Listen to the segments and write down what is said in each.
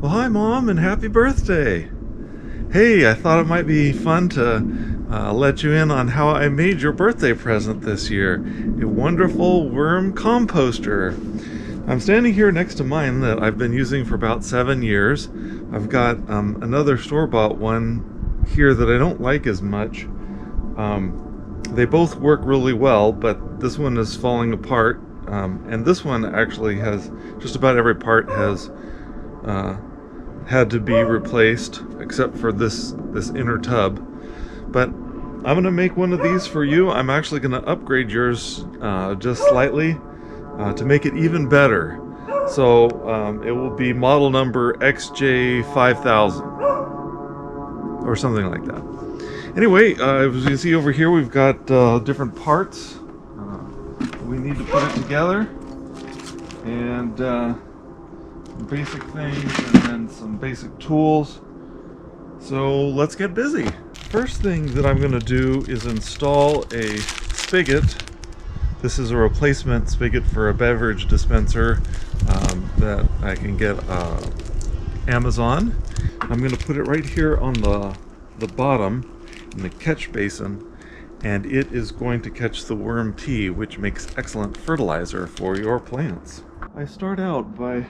Well, hi, Mom, and happy birthday. Hey, I thought it might be fun to let you in on how I made your birthday present this year. A wonderful worm composter. I'm standing here next to mine that I've been using for about 7 years. I've got another store-bought one here that I don't like as much. They both work really well, but this one is falling apart. And this one actually has just about every part has had to be replaced except for this inner tub. But I'm gonna make one of these for you. I'm actually gonna upgrade yours just slightly to make it even better. So it will be model number XJ5000 or something like that. Anyway, as you see over here, we've got different parts. We need to put it together, and basic things, and then some basic tools. So let's get busy. First thing that I'm going to do is install a spigot. This is a replacement spigot for a beverage dispenser that I can get Amazon. I'm going to put it right here on the bottom in the catch basin, and it is going to catch the worm tea, which makes excellent fertilizer for your plants. I start out by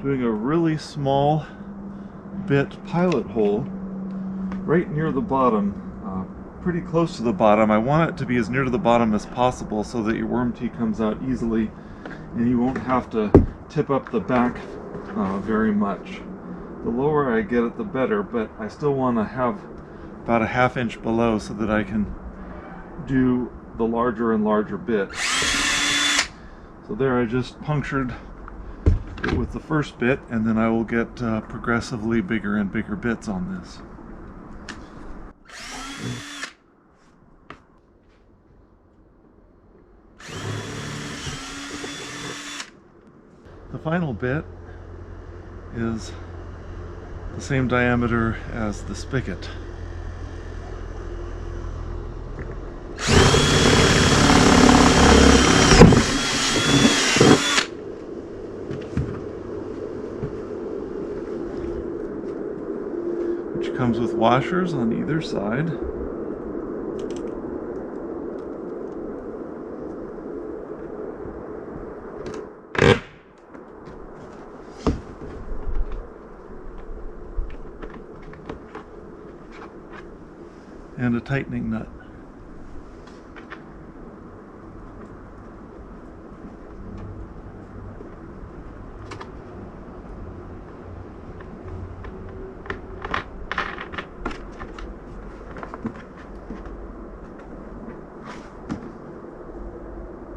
doing a really small bit pilot hole right near the bottom, pretty close to the bottom. I want it to be as near to the bottom as possible so that your worm tea comes out easily and you won't have to tip up the back very much. The lower I get it, the better, but I still want to have about a ½ inch below so that I can do the larger and larger bit. So there, I just punctured it with the first bit, and then I will get progressively bigger and bigger bits on this. The final bit is the same diameter as the spigot. Which comes with washers on either side. And a tightening nut.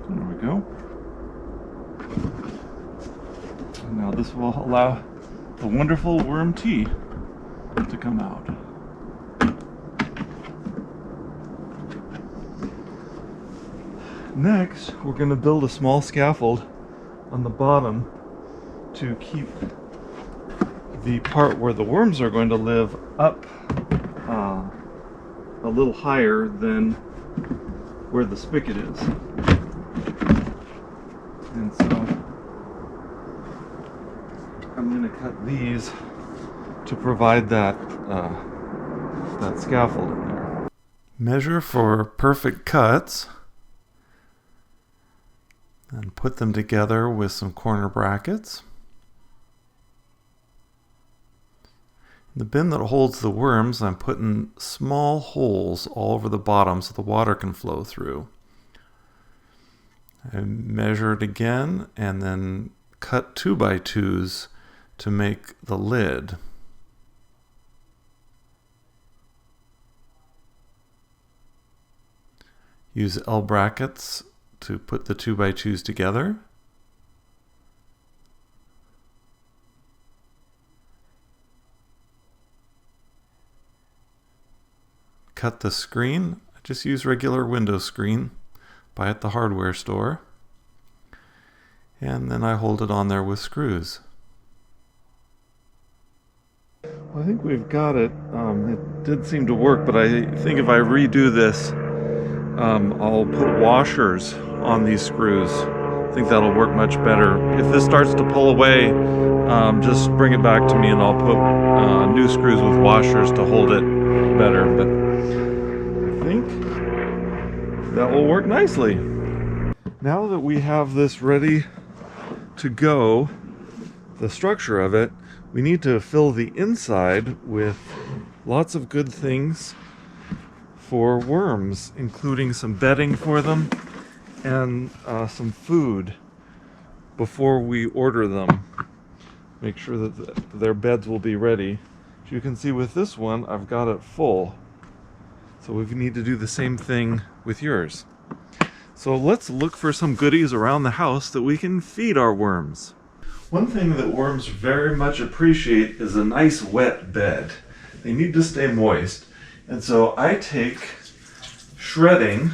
There we go. And now this will allow the wonderful worm tea to come out. Next, we're going to build a small scaffold on the bottom to keep the part where the worms are going to live up a little higher than where the spigot is. And so I'm going to cut these to provide that scaffold in there. Measure for perfect cuts and put them together with some corner brackets. In the bin that holds the worms, I'm putting small holes all over the bottom so the water can flow through. I measure it again and then cut 2x2s to make the lid. Use L brackets to put the 2x2s together. Cut the screen. I just use regular window screen, buy at the hardware store. And then I hold it on there with screws. Well, I think we've got it. It did seem to work, but I think if I redo this, I'll put washers on these screws. I think that'll work much better. If this starts to pull away, just bring it back to me and I'll put new screws with washers to hold it better. But I think that will work nicely. Now that we have this ready to go, the structure of it, we need to fill the inside with lots of good things for worms, including some bedding for them and some food before we order them. Make sure that their beds will be ready. As you can see with this one, I've got it full. So we need to do the same thing with yours. So let's look for some goodies around the house that we can feed our worms. One thing that worms very much appreciate is a nice wet bed. They need to stay moist. And so I take shredding,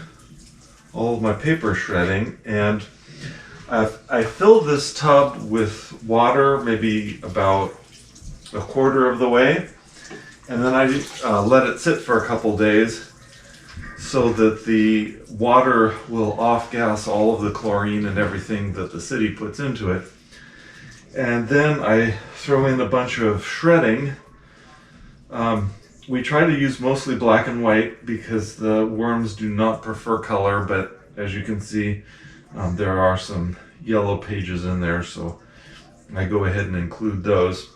all of my paper shredding, and I fill this tub with water maybe about a quarter of the way, and then I let it sit for a couple days so that the water will off-gas all of the chlorine and everything that the city puts into it. And then I throw in a bunch of shredding. We try to use mostly black and white because the worms do not prefer color, but as you can see, there are some yellow pages in there, so I go ahead and include those.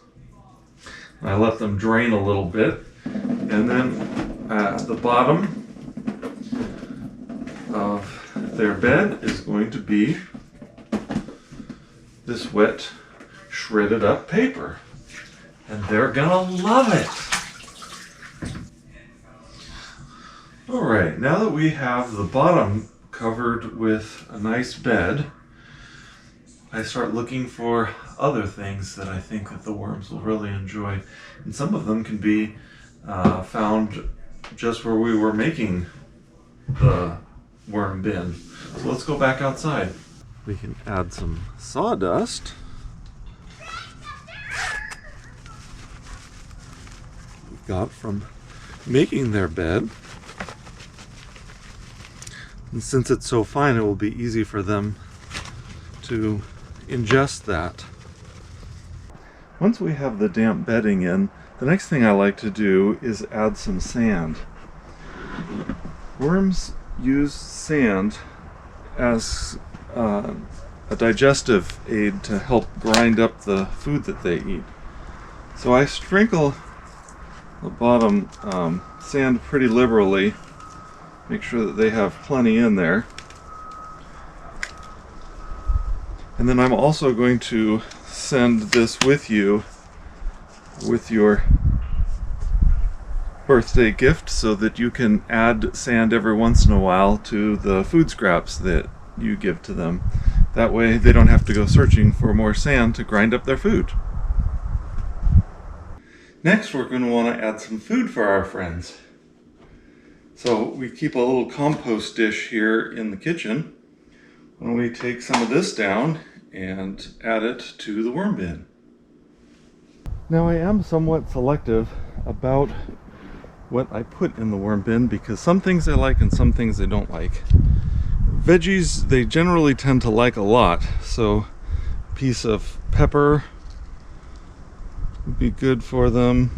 I let them drain a little bit, and then at the bottom of their bed is going to be this wet, shredded up paper, and they're gonna love it. All right, now that we have the bottom covered with a nice bed, I start looking for other things that I think that the worms will really enjoy. And some of them can be found just where we were making the worm bin. So let's go back outside. We can add some sawdust. We got from making their bed. And since it's so fine, it will be easy for them to ingest that. Once we have the damp bedding in, the next thing I like to do is add some sand. Worms use sand as a digestive aid to help grind up the food that they eat. So I sprinkle the bottom sand pretty liberally, make sure that they have plenty in there. And then I'm also going to send this with you with your birthday gift so that you can add sand every once in a while to the food scraps that you give to them. That way they don't have to go searching for more sand to grind up their food. Next, we're going to want to add some food for our friends. So we keep a little compost dish here in the kitchen. Why don't we take some of this down and add it to the worm bin. Now I am somewhat selective about what I put in the worm bin because some things I like and some things I don't like. Veggies, they generally tend to like a lot, so a piece of pepper would be good for them.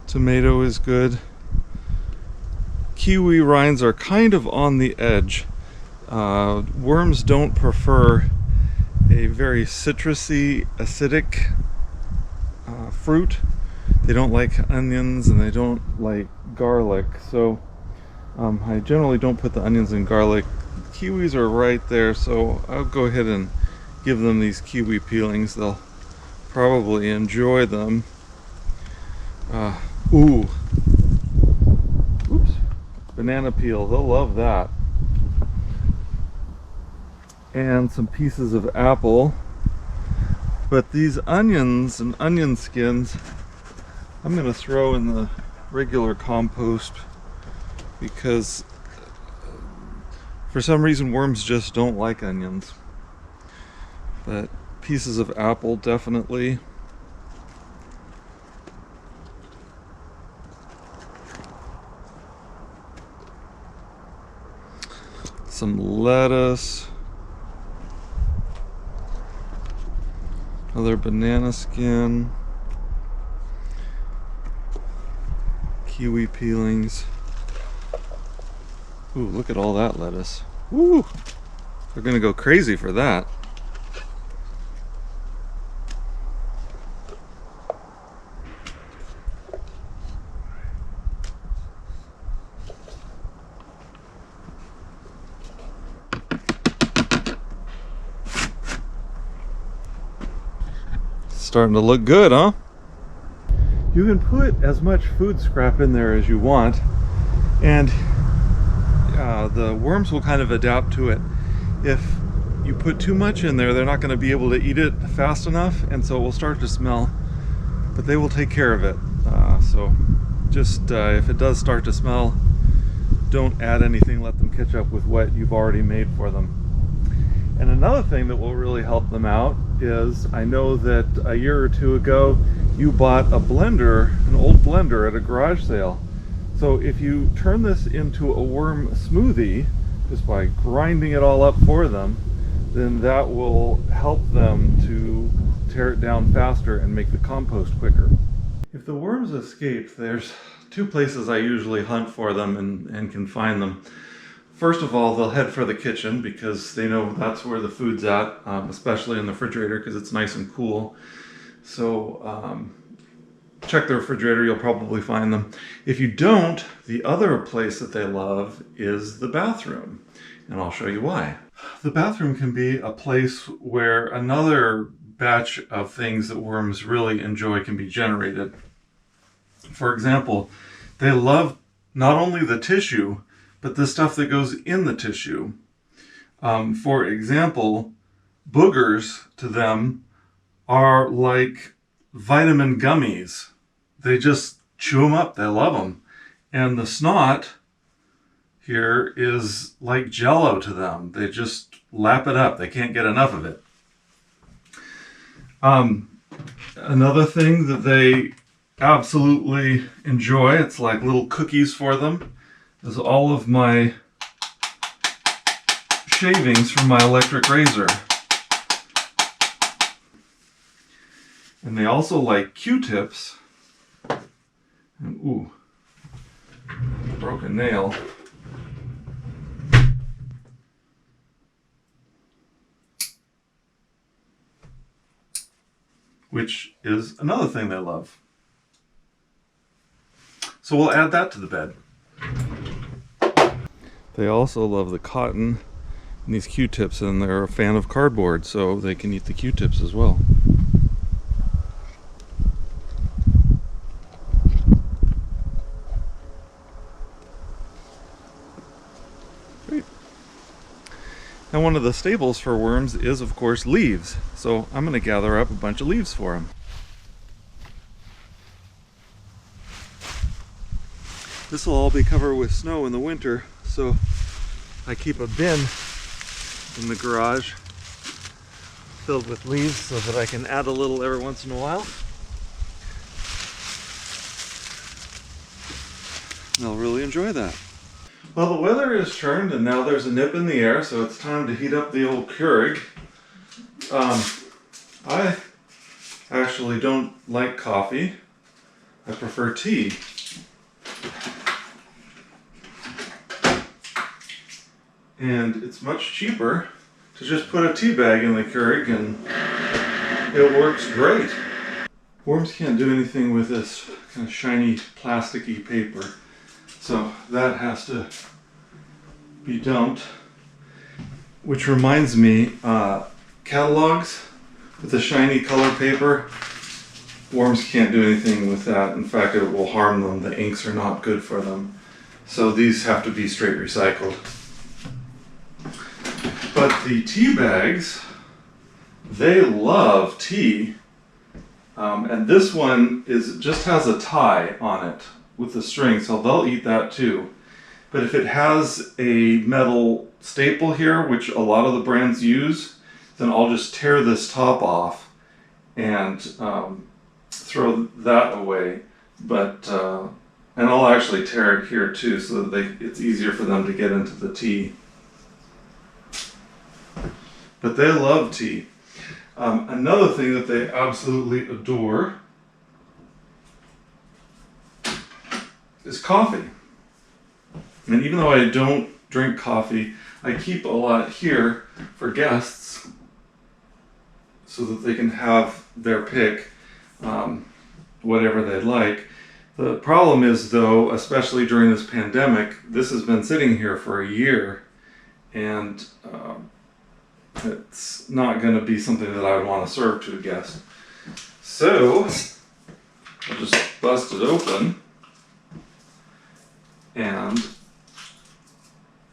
Tomato is good. Kiwi rinds are kind of on the edge. Worms don't prefer a very citrusy, acidic fruit. They don't like onions and they don't like garlic, so I generally don't put the onions and garlic. Kiwis are right there, so I'll go ahead and give them these kiwi peelings. They'll probably enjoy them. Oops, banana peel, they'll love that. And some pieces of apple. But these onions and onion skins, I'm going to throw in the regular compost because for some reason worms just don't like onions. But pieces of apple, definitely. Some lettuce. Other banana skin, kiwi peelings. Ooh, look at all that lettuce. Woo! They're gonna go crazy for that. Starting to look good, huh? You can put as much food scrap in there as you want, and the worms will kind of adapt to it. If you put too much in there, they're not going to be able to eat it fast enough, and so it will start to smell, but they will take care of it. So just if it does start to smell, don't add anything, let them catch up with what you've already made for them. And another thing that will really help them out is, I know that a year or two ago you bought a blender, an old blender at a garage sale. So if you turn this into a worm smoothie, just by grinding it all up for them, then that will help them to tear it down faster and make the compost quicker. If the worms escape, there's two places I usually hunt for them and can find them. First of all, they'll head for the kitchen because they know that's where the food's at, especially in the refrigerator because it's nice and cool. So check the refrigerator, you'll probably find them. If you don't, the other place that they love is the bathroom, and I'll show you why. The bathroom can be a place where another batch of things that worms really enjoy can be generated. For example, they love not only the tissue, but the stuff that goes in the tissue. For example, boogers to them are like vitamin gummies. They just chew them up, they love them. And the snot here is like Jello to them. They just lap it up, they can't get enough of it. Another thing that they absolutely enjoy, it's like little cookies for them, is all of my shavings from my electric razor. And they also like Q-tips. And ooh, broke a nail. Which is another thing they love. So we'll add that to the bed. They also love the cotton and these Q-tips, and they're a fan of cardboard, so they can eat the Q-tips as well. Great. And one of the staples for worms is, of course, leaves. So I'm going to gather up a bunch of leaves for them. This will all be covered with snow in the winter, so I keep a bin in the garage filled with leaves so that I can add a little every once in a while. They'll really enjoy that. Well, the weather has turned and now there's a nip in the air, so it's time to heat up the old Keurig. I actually don't like coffee. I prefer tea. And it's much cheaper to just put a tea bag in the Keurig and it works great. Worms can't do anything with this kind of shiny plasticky paper, so that has to be dumped. Which reminds me, catalogs with the shiny color paper, worms can't do anything with that. In fact, it will harm them. The inks are not good for them. So these have to be straight recycled. But the tea bags, they love tea. And this one just has a tie on it with the string, so they'll eat that too. But if it has a metal staple here, which a lot of the brands use, then I'll just tear this top off and throw that away. But and I'll actually tear it here too, so that it's easier for them to get into the tea. But they love tea. Another thing that they absolutely adore is coffee. And even though I don't drink coffee, I keep a lot here for guests so that they can have their pick, whatever they'd like. The problem is, though, especially during this pandemic, this has been sitting here for a year, and it's not going to be something that I would want to serve to a guest. So I'll just bust it open and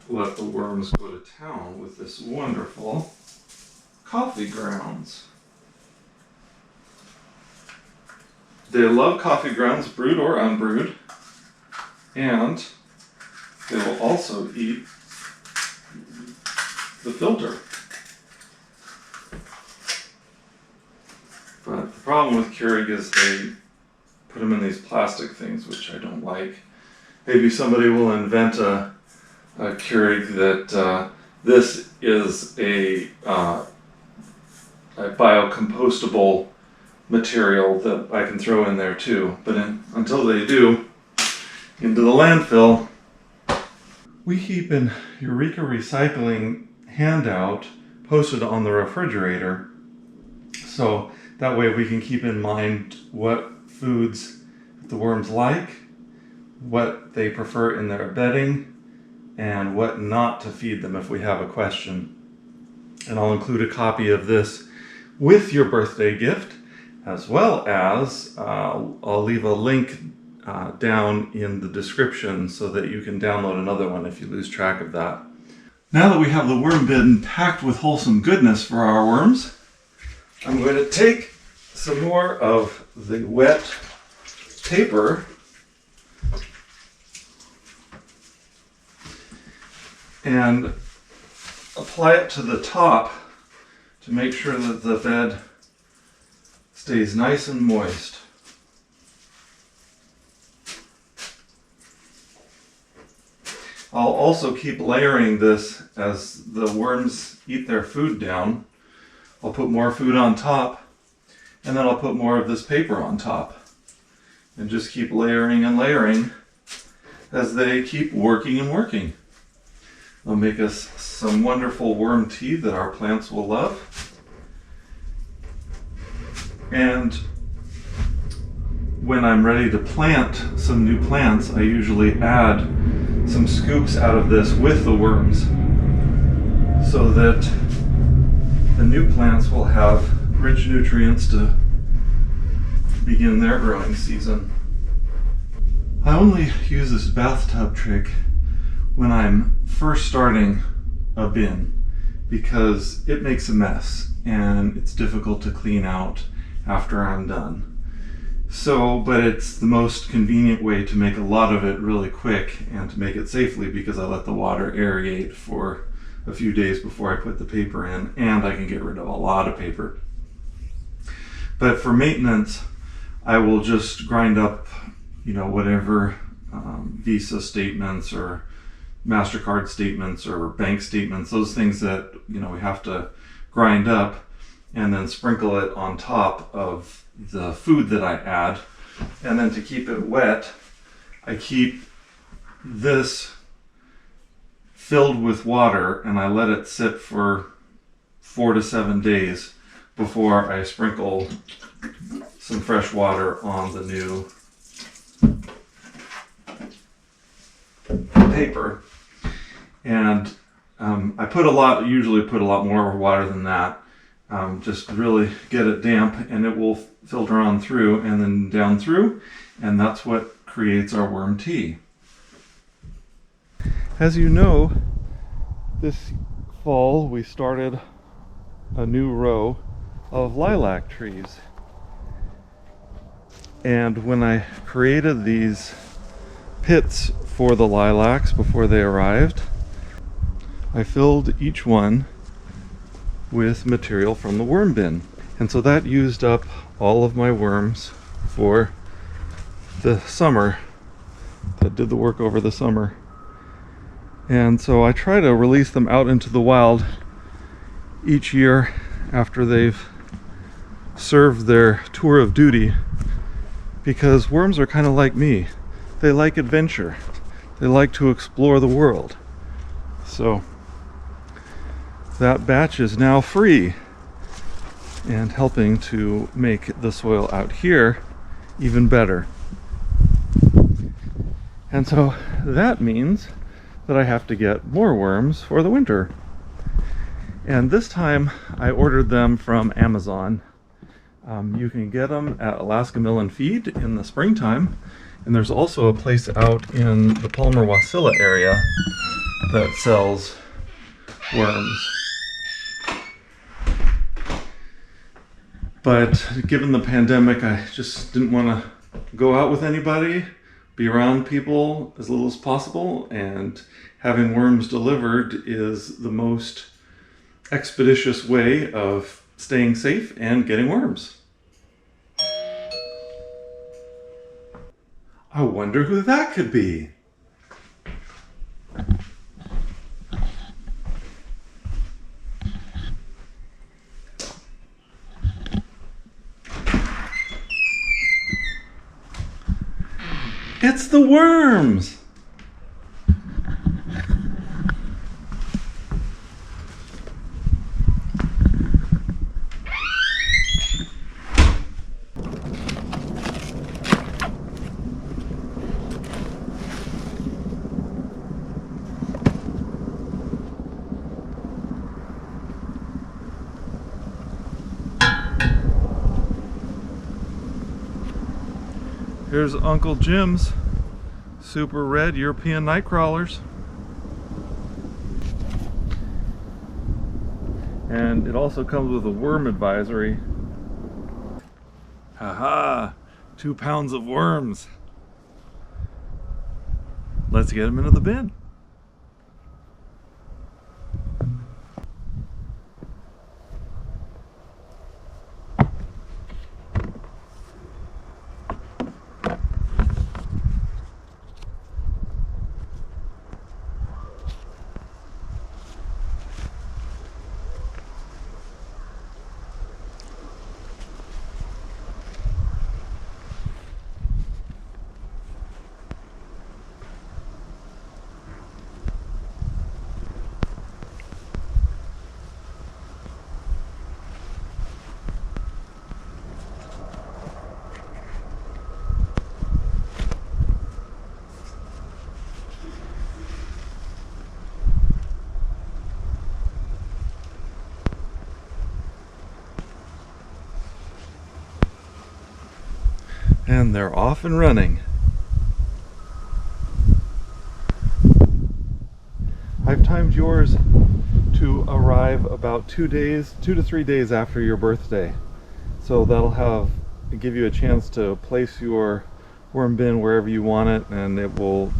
let the worms go to town with this wonderful coffee grounds. They love coffee grounds, brewed or unbrewed, and they will also eat the filter. But the problem with Keurig is they put them in these plastic things, which I don't like. Maybe somebody will invent a Keurig that this is a biocompostable material that I can throw in there too. But until they do, into the landfill. We keep an Eureka Recycling handout posted on the refrigerator, so that way we can keep in mind what foods the worms like, what they prefer in their bedding, and what not to feed them if we have a question. And I'll include a copy of this with your birthday gift, as well as I'll leave a link down in the description so that you can download another one if you lose track of that. Now that we have the worm bin packed with wholesome goodness for our worms, I'm going to take some more of the wet paper and apply it to the top to make sure that the bed stays nice and moist. I'll also keep layering this as the worms eat their food down. I'll put more food on top, and then I'll put more of this paper on top. And just keep layering and layering as they keep working and working. They'll make us some wonderful worm tea that our plants will love. And when I'm ready to plant some new plants, I usually add some scoops out of this with the worms so that the new plants will have rich nutrients to begin their growing season. I only use this bathtub trick when I'm first starting a bin because it makes a mess and it's difficult to clean out after I'm done. So, but it's the most convenient way to make a lot of it really quick and to make it safely because I let the water aerate for a few days before I put the paper in, and I can get rid of a lot of paper. But for maintenance, I will just grind up, whatever Visa statements or MasterCard statements or bank statements, those things that, we have to grind up, and then sprinkle it on top of the food that I add. And then to keep it wet, I keep this filled with water and I let it sit for 4 to 7 days before I sprinkle some fresh water on the new paper. And I usually put a lot more water than that. Just really get it damp and it will filter on through and then down through, and that's what creates our worm tea. As you know, this fall we started a new row of lilac trees. And when I created these pits for the lilacs before they arrived, I filled each one with material from the worm bin. And so that used up all of my worms for the summer, that did the work over the summer. And so I try to release them out into the wild each year after they've served their tour of duty, because worms are kind of like me. They like adventure. They like to explore the world. So that batch is now free and helping to make the soil out here even better. And so that means that I have to get more worms for the winter. And this time I ordered them from Amazon. You can get them at Alaska Mill and Feed in the springtime. And there's also a place out in the Palmer-Wasilla area that sells worms. But given the pandemic, I just didn't want to go out with anybody, be around people as little as possible, and having worms delivered is the most expeditious way of staying safe and getting worms. I wonder who that could be. It's the worms! Here's Uncle Jim's super red European night crawlers. And it also comes with a worm advisory. Haha, 2 pounds of worms. Let's get them into the bin. And they're off and running. I've timed yours to arrive about 2 to 3 days after your birthday. So that'll give you a chance to place your worm bin wherever you want it, and it will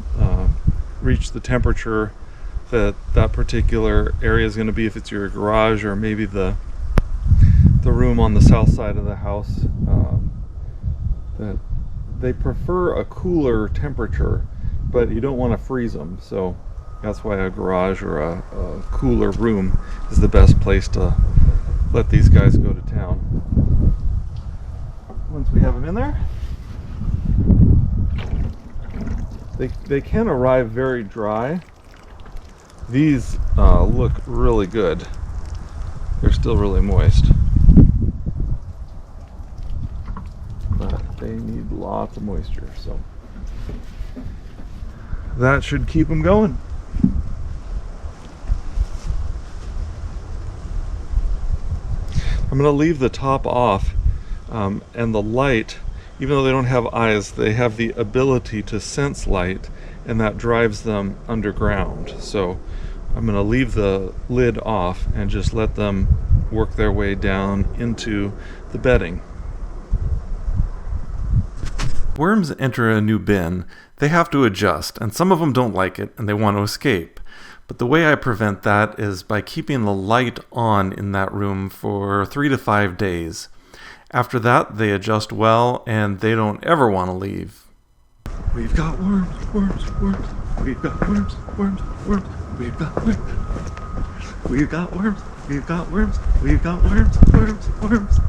reach the temperature that that particular area is going to be, if it's your garage or maybe the room on the south side of the house. That they prefer a cooler temperature, but you don't want to freeze them, so that's why a garage or a cooler room is the best place to let these guys go to town. Once we have them in there, they can arrive very dry. These look really good. They're still really moist, but they need lots of moisture, so that should keep them going. I'm going to leave the top off, and the light, even though they don't have eyes, they have the ability to sense light, and that drives them underground. So I'm going to leave the lid off and just let them work their way down into the bedding. Worms enter a new bin, they have to adjust, and some of them don't like it and they want to escape. But the way I prevent that is by keeping the light on in that room for 3 to 5 days. After that, they adjust well and they don't ever want to leave. We've got worms, worms, worms. We've got worms, worms, worms. We've got worms. We've got worms. We've got worms. We've got worms, worms, worms.